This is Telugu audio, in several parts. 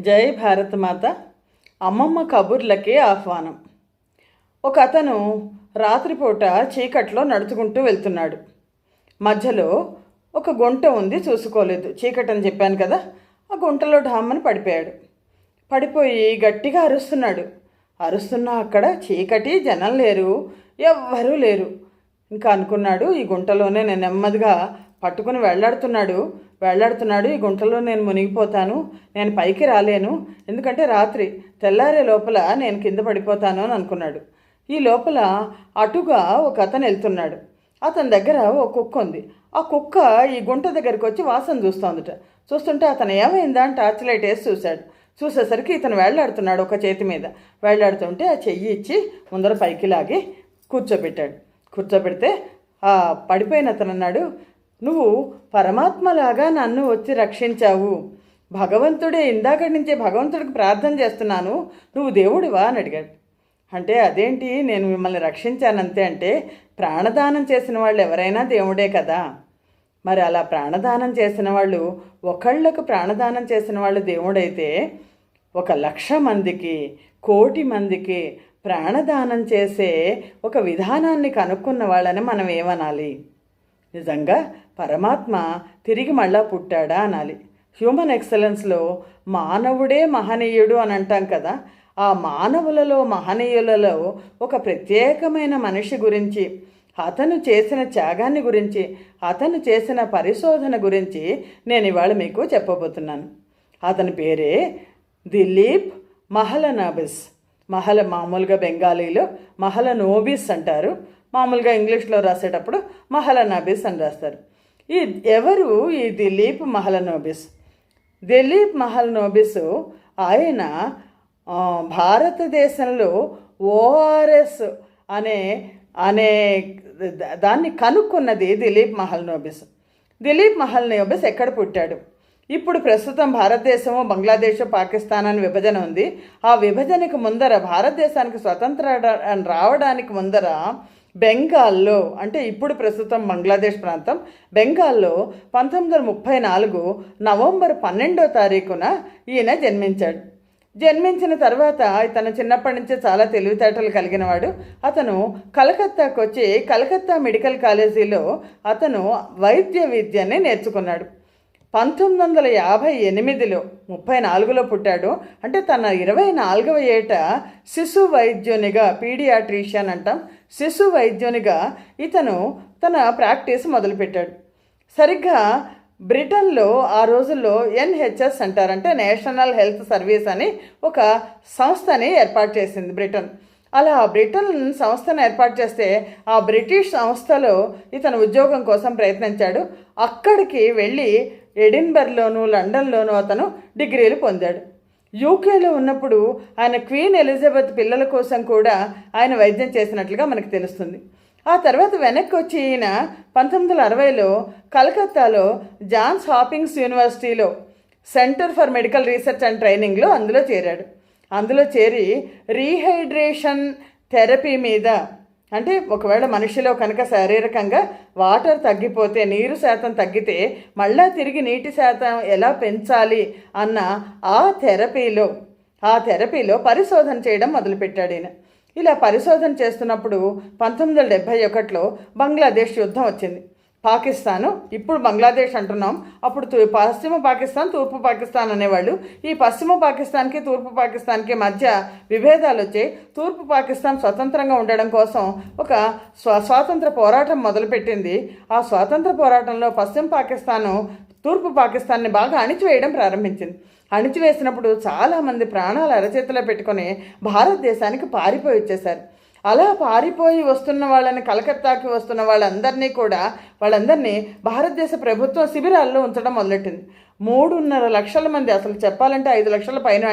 జై భారత మాత. అమ్మమ్మ కబుర్లకి ఆహ్వానం. ఒక అతను రాత్రిపూట చీకట్లో నడుచుకుంటూ వెళ్తున్నాడు. మధ్యలో ఒక గుంట ఉంది, చూసుకోలేదు. చీకటి అని చెప్పాను కదా, ఆ గుంటలో ఢామ్మని పడిపోయాడు. పడిపోయి గట్టిగా అరుస్తున్నాడు. అరుస్తున్నా అక్కడ చీకటి, జనం లేరు, ఎవ్వరూ లేరు. ఇంకా అనుకున్నాడు, ఈ గుంటలోనే నేను నెమ్మదిగా పట్టుకుని వేళ్లాడుతున్నాడు. ఈ గుంటలో నేను మునిగిపోతాను, నేను పైకి రాలేను, ఎందుకంటే రాత్రి తెల్లారే లోపల నేను కింద పడిపోతాను అని అనుకున్నాడు. ఈ లోపల అటుగా ఒక అతను వెళ్తున్నాడు. అతని దగ్గర ఒక కుక్క ఉంది. ఆ కుక్క ఈ గుంట దగ్గరికి వచ్చి వాసన చూస్తుంటే అతను ఏమైందా అని టార్చ్ లైట్ వేసి చూసేసరికి ఇతను వేళ్లాడుతున్నాడు. ఒక చేతి మీద వేళ్లాడుతుంటే ఆ చెయ్యి ఇచ్చి ముందర పైకి లాగి కూర్చోబెడితే ఆ పడిపోయిన అతను అన్నాడు, నువ్వు పరమాత్మలాగా నన్ను వచ్చి రక్షించావు, భగవంతుడే, ఇందాకటి నుంచే భగవంతుడికి ప్రార్థన చేస్తున్నాను, నువ్వు దేవుడివా అని అడిగాడు. అంటే అదేంటి, నేను మిమ్మల్ని రక్షించానంతే అంటే, ప్రాణదానం చేసిన వాళ్ళు ఎవరైనా దేవుడే కదా. మరి అలా ప్రాణదానం చేసిన వాళ్ళు, ఒకళ్ళకు ప్రాణదానం చేసిన వాళ్ళు దేవుడైతే 1,00,000 మందికి, 1,00,00,000 మందికి ప్రాణదానం చేసే ఒక విధానాన్ని కనుక్కున్న వాళ్ళని మనం ఏమనాలి? నిజంగా పరమాత్మ తిరిగి మళ్ళా పుట్టాడా అనాలి. హ్యూమన్ ఎక్సలెన్స్లో మానవుడే మహనీయుడు అని అంటాం కదా. ఆ మానవులలో, మహనీయులలో ఒక ప్రత్యేకమైన మనిషి గురించి, అతను చేసిన త్యాగాన్ని గురించి, అతను చేసిన పరిశోధన గురించి నేను ఇవాళ మీకు చెప్పబోతున్నాను. అతని పేరే దిలీప్ మహలనాబిస్. మామూలుగా బెంగాలీలో మహలనోబిస్ అంటారు, మామూలుగా ఇంగ్లీష్లో రాసేటప్పుడు మహలనాబిస్ అని రాస్తారు. ఎవరు ఈ దిలీప్ మహలనోబిస్? దిలీప్ మహలనోబిస్ ఆయన భారతదేశంలో ఓఆర్ఎస్ అనే దాన్ని కనుక్కున్నది దిలీప్ మహలనోబిస్. దిలీప్ మహలనోబిస్ ఎక్కడ పుట్టాడు? ఇప్పుడు ప్రస్తుతం భారతదేశము, బంగ్లాదేశ్, పాకిస్తాన్ అని విభజన ఉంది. ఆ విభజనకు ముందర, భారతదేశానికి స్వతంత్రం రావడానికి ముందర బెంగాల్లో, అంటే ఇప్పుడు ప్రస్తుతం బంగ్లాదేశ్ ప్రాంతం, బెంగాల్లో 1934 నవంబర్ 12వ తారీఖున ఈయన జన్మించాడు. జన్మించిన తర్వాత ఇతను చిన్నప్పటి నుంచే చాలా తెలివితేటలు కలిగినవాడు. అతను కలకత్తాకు వచ్చి కలకత్తా మెడికల్ కాలేజీలో అతను వైద్య విద్యని నేర్చుకున్నాడు. 1958లో 34లో పుట్టాడు. అంటే తన 24వ ఏట శిశు వైద్యునిగా, పీడియాట్రిషియన్ అంటాం, శిశు వైద్యునిగా ఇతను తన ప్రాక్టీస్ మొదలుపెట్టాడు. సరిగ్గా బ్రిటన్లో ఆ రోజుల్లో ఎన్హెచ్ఎస్ అంటారంటే నేషనల్ హెల్త్ సర్వీస్ అని ఒక సంస్థని ఏర్పాటు చేసింది బ్రిటన్. అలా బ్రిటన్ సంస్థను ఏర్పాటు చేస్తే ఆ బ్రిటిష్ సంస్థలో ఇతను ఉద్యోగం కోసం ప్రయత్నించాడు. అక్కడికి వెళ్ళి ఎడిన్బర్గ్లోను, లండన్లోను అతను డిగ్రీలు పొందాడు. యూకేలో ఉన్నప్పుడు ఆయన క్వీన్ ఎలిజబెత్ పిల్లల కోసం కూడా ఆయన వైద్యం చేసినట్లుగా మనకు తెలుస్తుంది. ఆ తర్వాత వెనక్కి వచ్చి ఈయన 1960లో కలకత్తాలో జాన్స్ హాపింగ్స్ యూనివర్సిటీలో centre for medical research and ట్రైనింగ్లో అందులో చేరి రీహైడ్రేషన్ థెరపీ మీద, అంటే ఒకవేళ మనిషిలో కనుక శారీరకంగా వాటర్ తగ్గిపోతే, నీరు శాతం తగ్గితే మళ్ళా తిరిగి నీటి శాతం ఎలా పెంచాలి అన్న ఆ థెరపీలో పరిశోధన చేయడం మొదలుపెట్టాడు ఈయన. ఇలా పరిశోధన చేస్తున్నప్పుడు 1971లో బంగ్లాదేశ్ యుద్ధం వచ్చింది. పాకిస్తాను, ఇప్పుడు బంగ్లాదేశ్ అంటున్నాం, అప్పుడు పశ్చిమ పాకిస్తాన్, తూర్పు పాకిస్తాన్ అనేవాళ్ళు. ఈ పశ్చిమ పాకిస్తాన్కి, తూర్పు పాకిస్తాన్కి మధ్య విభేదాలు వచ్చాయి. తూర్పు పాకిస్తాన్ స్వతంత్రంగా ఉండడం కోసం ఒక స్వాతంత్ర పోరాటం మొదలుపెట్టింది. ఆ స్వాతంత్ర పోరాటంలో పశ్చిమ పాకిస్తాను తూర్పు పాకిస్తాన్ని బాగా అణిచివేయడం ప్రారంభించింది. అణిచివేసినప్పుడు చాలామంది ప్రాణాలు అరచేతిలో పెట్టుకొని భారతదేశానికి పారిపోయి వచ్చేశారు. అలా పారిపోయి వస్తున్న వాళ్ళని, కలకత్తాకి వస్తున్న వాళ్ళందరినీ భారతదేశ ప్రభుత్వం శిబిరాల్లో ఉంచడం మొదలెట్టింది. 3.5 లక్షల మంది, అసలు చెప్పాలంటే 5 లక్షల పైన.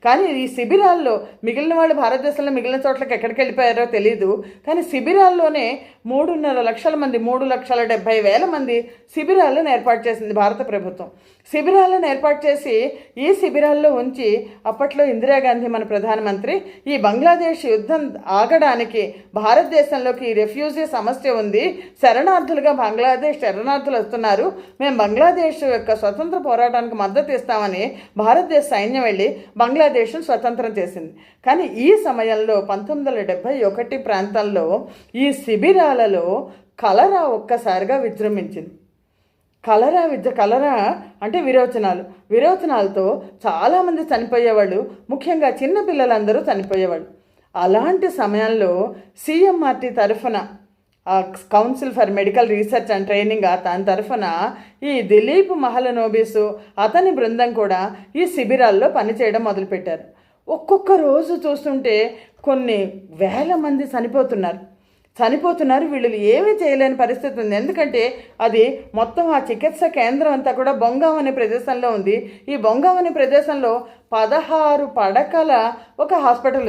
కానీ ఈ శిబిరాల్లో మిగిలిన వాళ్ళు భారతదేశంలో మిగిలిన చోట్లకి ఎక్కడికి వెళ్ళిపోయారో తెలియదు. కానీ శిబిరాల్లోనే 3.5 లక్షల మంది, 3,70,000 మంది శిబిరాలను ఏర్పాటు చేసింది భారత ప్రభుత్వం. శిబిరాలను ఏర్పాటు చేసి ఈ శిబిరాల్లో ఉంచి అప్పట్లో ఇందిరాగాంధీ మన ప్రధానమంత్రి ఈ బంగ్లాదేశ్ యుద్ధం ఆగడానికి భారతదేశంలోకి ఈ రెఫ్యూజీ సమస్య ఉంది, శరణార్థులుగా బంగ్లాదేశ్ శరణార్థులు వస్తున్నారు, మేము బంగ్లాదేశ్ యొక్క స్వతంత్ర పోరాటానికి మద్దతు ఇస్తామని భారతదేశ సైన్యం వెళ్ళి బంగ్లాదేశ్ను స్వతంత్రం చేసింది. కానీ ఈ సమయంలో 1971 ప్రాంతంలో ఈ శిబిరాలలో కలరా ఒక్కసారిగా విజృంభించింది. కలరా అంటే విరోచనాలతో చాలామంది చనిపోయేవాళ్ళు, ముఖ్యంగా చిన్న పిల్లలందరూ చనిపోయేవాళ్ళు. అలాంటి సమయంలో సిఎంఆర్టీ తరఫున council for medical research and training దాని తరఫున ఈ దిలీప్ మహలనోబిస్ అతని బృందం కూడా ఈ శిబిరాల్లో పనిచేయడం మొదలుపెట్టారు. ఒక్కొక్క రోజు చూస్తుంటే కొన్ని వేల మంది చనిపోతున్నారు. వీళ్ళు ఏమీ చేయలేని పరిస్థితి ఉంది. ఎందుకంటే అది మొత్తం ఆ చికిత్స కేంద్రం అంతా కూడా బొంగాం అనే ప్రదేశంలో ఉంది. ఈ బొంగాం అనే ప్రదేశంలో 16 పడకల ఒక హాస్పిటల్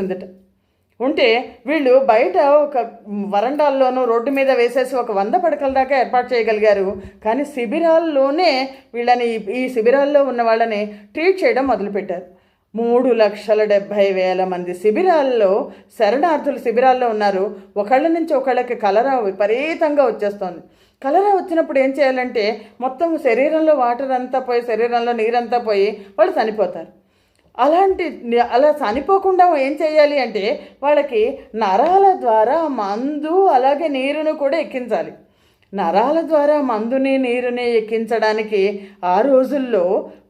ఉంటే వీళ్ళు బయట ఒక వరండాల్లోనూ రోడ్డు మీద వేసేసి ఒక 100 పడకల దాకా ఏర్పాటు చేయగలిగారు. కానీ శిబిరాల్లోనే వీళ్ళని ఈ శిబిరాల్లో ఉన్న వాళ్ళని ట్రీట్ చేయడం మొదలుపెట్టారు. 3,70,000 మంది శరణార్థులు శిబిరాల్లో ఉన్నారు. ఒకళ్ళ నుంచి ఒకళ్ళకి కలరా విపరీతంగా వచ్చేస్తుంది. కలరా వచ్చినప్పుడు ఏం చేయాలంటే మొత్తం శరీరంలో వాటర్ అంతా పోయి, శరీరంలో నీరంతా పోయి వాళ్ళు చనిపోతారు. అలా చనిపోకుండా ఏం చేయాలి అంటే వాళ్ళకి నరాల ద్వారా మందు అలాగే నీరును కూడా ఎక్కించాలి. నరాల ద్వారా మందుని నీరుని ఎక్కించడానికి ఆ రోజుల్లో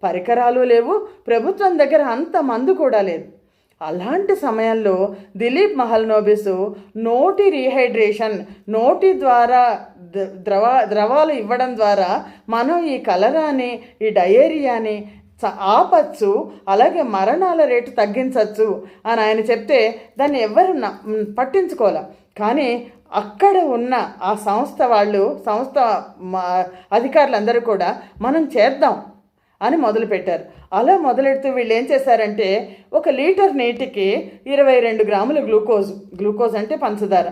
పరికరాలు లేవు, ప్రభుత్వం దగ్గర అంత మందు కూడా లేదు. అలాంటి సమయంలో దిలీప్ మహల్నోబిస్ నోటి రీహైడ్రేషన్, నోటి ద్వారా ద్రవాలు ఇవ్వడం ద్వారా మనం ఈ కలరాని, ఈ డయేరియాని ఆపచ్చు, అలాగే మరణాల రేటు తగ్గించవచ్చు అని ఆయన చెప్తే దాన్ని ఎవరు పట్టించుకోలే. కానీ అక్కడ ఉన్న ఆ సంస్థ అధికారులందరూ కూడా మనం చేద్దాం అని మొదలుపెట్టారు. అలా మొదలెడుతూ వీళ్ళు ఏం చేశారంటే 1 లీటర్ నీటికి 22 గ్రాముల గ్లూకోజ్ అంటే పంచదార,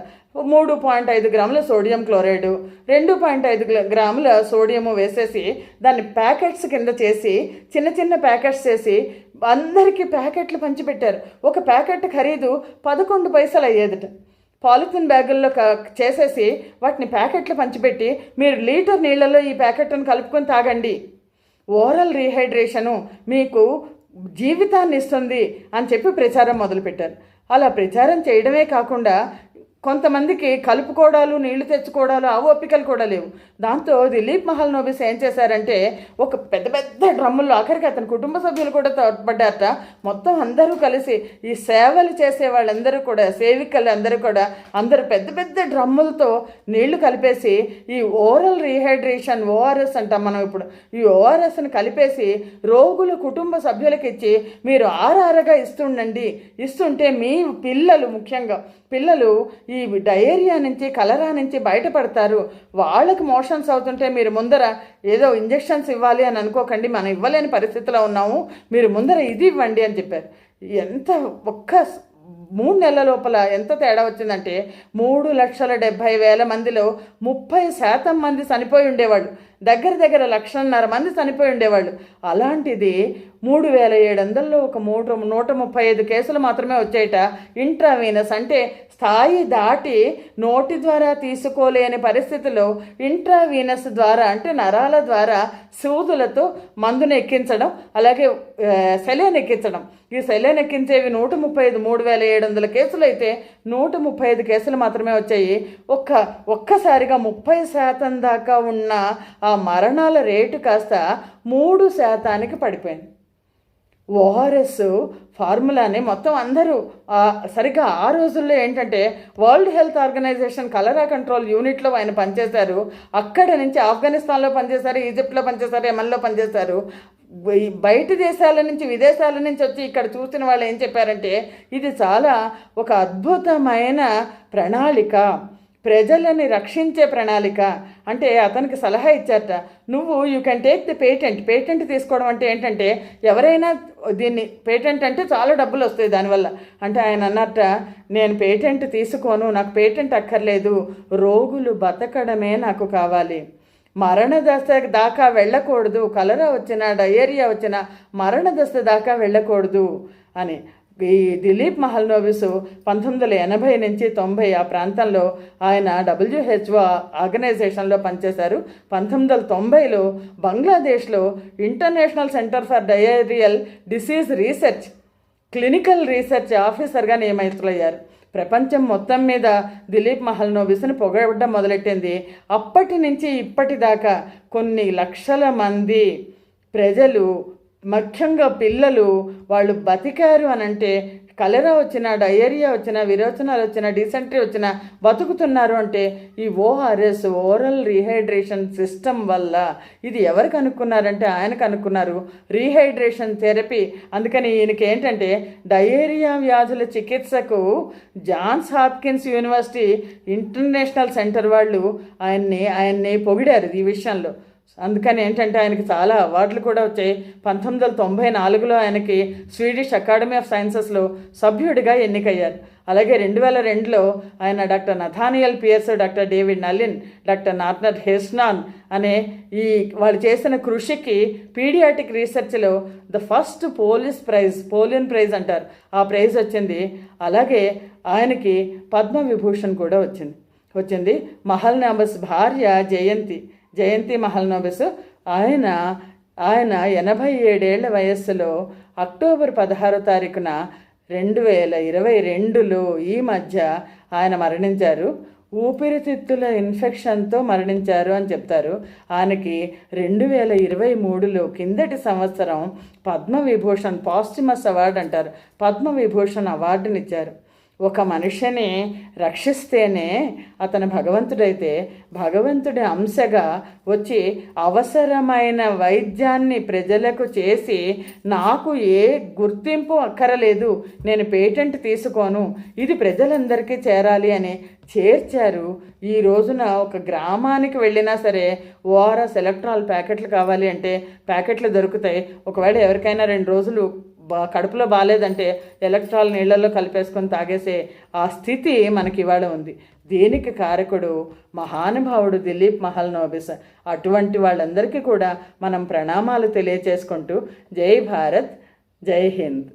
3.5 గ్రాముల సోడియం క్లోరైడ్, 2.5 గ్రాముల సోడియము వేసేసి దాన్ని ప్యాకెట్స్ కింద చేసి చిన్న ప్యాకెట్స్ చేసి అందరికీ ప్యాకెట్లు పంచిపెట్టారు. ఒక ప్యాకెట్ ఖరీదు 11 పైసలు అయ్యేదట. పాలిథిన్ బ్యాగుల్లో చేసేసి వాటిని ప్యాకెట్లు పంచిపెట్టి మీరు లీటర్ నీళ్ళలో ఈ ప్యాకెట్ను కలుపుకొని తాగండి, ఓరల్ రీహైడ్రేషను మీకు జీవితాన్ని ఇస్తుంది అని చెప్పి ప్రచారం మొదలుపెట్టారు. అలా ప్రచారం చేయడమే కాకుండా కొంతమందికి కలుపుకోవడాలు, నీళ్లు తెచ్చుకోవడాలు ఆ ఓపికలు కూడా లేవు. దాంతో దిలీప్ మహల్నోబిస్ ఏం చేశారంటే ఒక పెద్ద డ్రమ్ముల్లో, ఆఖరికి అతని కుటుంబ సభ్యులు కూడా తోడ్పడ్డారట. మొత్తం అందరూ కలిసి ఈ సేవలు చేసే వాళ్ళందరూ కూడా, సేవికలు అందరూ కూడా అందరూ పెద్ద డ్రమ్ములతో నీళ్లు కలిపేసి ఈ ఓరల్ రీహైడ్రేషన్ ఓఆర్ఎస్ అంటాం మనం ఇప్పుడు, ఈ ఓఆర్ఎస్ని కలిపేసి రోగుల కుటుంబ సభ్యులకు ఇచ్చి మీరు ఆరారగా ఇస్తుంటే మీ పిల్లలు, ముఖ్యంగా పిల్లలు ఈ డయేరియా నుంచి, కలరా నుంచి బయటపడతారు. వాళ్ళకి మోషన్స్ అవుతుంటే మీరు ముందర ఏదో ఇంజెక్షన్స్ ఇవ్వాలి అని అనుకోకండి, మనం ఇవ్వలేని పరిస్థితిలో ఉన్నాము, మీరు ముందర ఇది ఇవ్వండి అని చెప్పారు. ఒక్క 3 నెలల లోపల ఎంత తేడా వచ్చిందంటే 3,70,000 మందిలో 30% మంది చనిపోయి ఉండేవాళ్ళు. దగ్గర 1,50,000 మంది చనిపోయి ఉండేవాళ్ళు. అలాంటిది 3,700లో ఒక 135 కేసులు మాత్రమే వచ్చాయట. ఇంట్రావీనస్ అంటే స్థాయి దాటి నోటి ద్వారా తీసుకోలేని పరిస్థితిలో ఇంట్రావీనస్ ద్వారా అంటే నరాల ద్వారా సూదులతో మందును ఎక్కించడం, అలాగే సెలైన్ ఎక్కించడం. ఈ సెలైన్ ఎక్కించేవి 135, 3,700 కేసులు అయితే 135 కేసులు మాత్రమే వచ్చాయి. ఒక్కసారిగా 30% దాకా ఉన్న ఆ మరణాల రేటు కాస్త 3% పడిపోయింది. ఓఆర్ఎస్ ఫార్ములాని మొత్తం అందరూ సరిగ్గా ఆ రోజుల్లో ఏంటంటే వరల్డ్ హెల్త్ ఆర్గనైజేషన్ కలరా కంట్రోల్ యూనిట్లో ఆయన పనిచేశారు. అక్కడ నుంచి ఆఫ్ఘనిస్తాన్లో పనిచేశారు, ఈజిప్ట్లో పనిచేశారు, యెమెన్లో పనిచేశారు. బయట దేశాల నుంచి, విదేశాల నుంచి వచ్చి ఇక్కడ చూసిన వాళ్ళు ఏం చెప్పారంటే ఇది చాలా ఒక అద్భుతమైన ప్రణాళిక, ప్రజలని రక్షించే ప్రణాళిక. అంటే అతనికి సలహా ఇచ్చారట, you can take the patent తీసుకోవడం అంటే ఏంటంటే ఎవరైనా దీన్ని పేటెంట్ అంటే చాలా డబ్బులు వస్తాయి దానివల్ల. అంటే ఆయన అన్నట్ట, నేను పేటెంట్ తీసుకోను, నాకు పేటెంట్ అక్కర్లేదు, రోగులు బతకడమే నాకు కావాలి, మరణ దశ దాకా వెళ్ళకూడదు, కలరా వచ్చినా డయేరియా వచ్చినా మరణ దశ దాకా వెళ్ళకూడదు అని. ఈ దిలీప్ మహల్నోబిస్ 1980 నుంచి 90 ఆ ప్రాంతంలో ఆయన WHO ఆర్గనైజేషన్లో పనిచేశారు. 1990లో బంగ్లాదేశ్లో international centre for diarrhoeal disease research clinical research ఆఫీసర్గా నియమితులయ్యారు. ప్రపంచం మొత్తం మీద దిలీప్ మహల్నోబిస్ని పొగడడం మొదలెట్టింది. అప్పటి నుంచి ఇప్పటిదాకా కొన్ని లక్షల మంది ప్రజలు, ముఖ్యంగా పిల్లలు, వాళ్ళు బతికారు అని అంటే, కలరా వచ్చినా డయేరియా వచ్చినా విరోచనాలు వచ్చినా డిసెంట్రీ వచ్చినా బతుకుతున్నారు అంటే ఈ ORS ఓరల్ రీహైడ్రేషన్ సిస్టమ్ వల్ల. ఇది ఎవరు కనుక్కున్నారంటే ఆయన కనుక్కున్నారు, రీహైడ్రేషన్ థెరపీ. అందుకని ఈయనకి ఏంటంటే డయేరియా వ్యాధుల చికిత్సకు Johns Hopkins university international centre వాళ్ళు ఆయన్ని పొగిడారు ఈ విషయంలో. అందుకని ఏంటంటే ఆయనకి చాలా అవార్డులు కూడా వచ్చాయి. 1994లో ఆయనకి స్వీడిష్ అకాడమీ ఆఫ్ సైన్సెస్లో సభ్యుడిగా ఎన్నికయ్యారు. అలాగే 2002లో ఆయన doctor Nathaniel Pierce, doctor David Nalin, doctor Norbert హెస్నాన్ అనే వాళ్ళు చేసిన కృషికి పీడియాటిక్ రీసెర్చ్లో ద ఫస్ట్ పోలియన్ ప్రైజ్ అంటారు, ఆ ప్రైజ్ వచ్చింది. అలాగే ఆయనకి పద్మవిభూషణ్ కూడా వచ్చింది. మహల్నోబిస్ భార్య జయంతి మహల్నోబిస్. ఆయన 87 వయస్సులో అక్టోబర్ 16 తారీఖున 2022లో ఈ మధ్య ఆయన మరణించారు. ఊపిరితిత్తుల ఇన్ఫెక్షన్తో మరణించారు అని చెప్తారు. ఆయనకి 2023లో కిందటి సంవత్సరం పద్మవిభూషణ్ పాస్ట్మస్ అవార్డు అంటారు, పద్మవిభూషణ్ అవార్డునిచ్చారు. ఒక మనిషిని రక్షిస్తేనే అతను భగవంతుడైతే, భగవంతుడి అంశగా వచ్చి అవసరమైన వైద్యాన్ని ప్రజలకు చేసి నాకు ఏ గుర్తింపు అక్కరలేదు, నేను పేటెంట్ తీసుకోను, ఇది ప్రజలందరికీ చేరాలి అని చేర్చారు. ఈ రోజున ఒక గ్రామానికి వెళ్ళినా సరే ORS ఎలక్ట్రాల్ ప్యాకెట్లు కావాలి అంటే ప్యాకెట్లు దొరుకుతాయి. ఒకవేళ ఎవరికైనా 2 రోజులు కడుపులో బాగాలేదంటే ఎలక్ట్రాల్ నీళ్లలో కలిపేసుకొని తాగేసే ఆ స్థితి మనకి ఇవాళ ఉంది. దీనికి కారకుడు మహానుభావుడు దిలీప్ మహల్నోబిస్. అటువంటి వాళ్ళందరికీ కూడా మనం ప్రణామాలు తెలియచేసుకుంటూ జై భారత్, జై హింద్.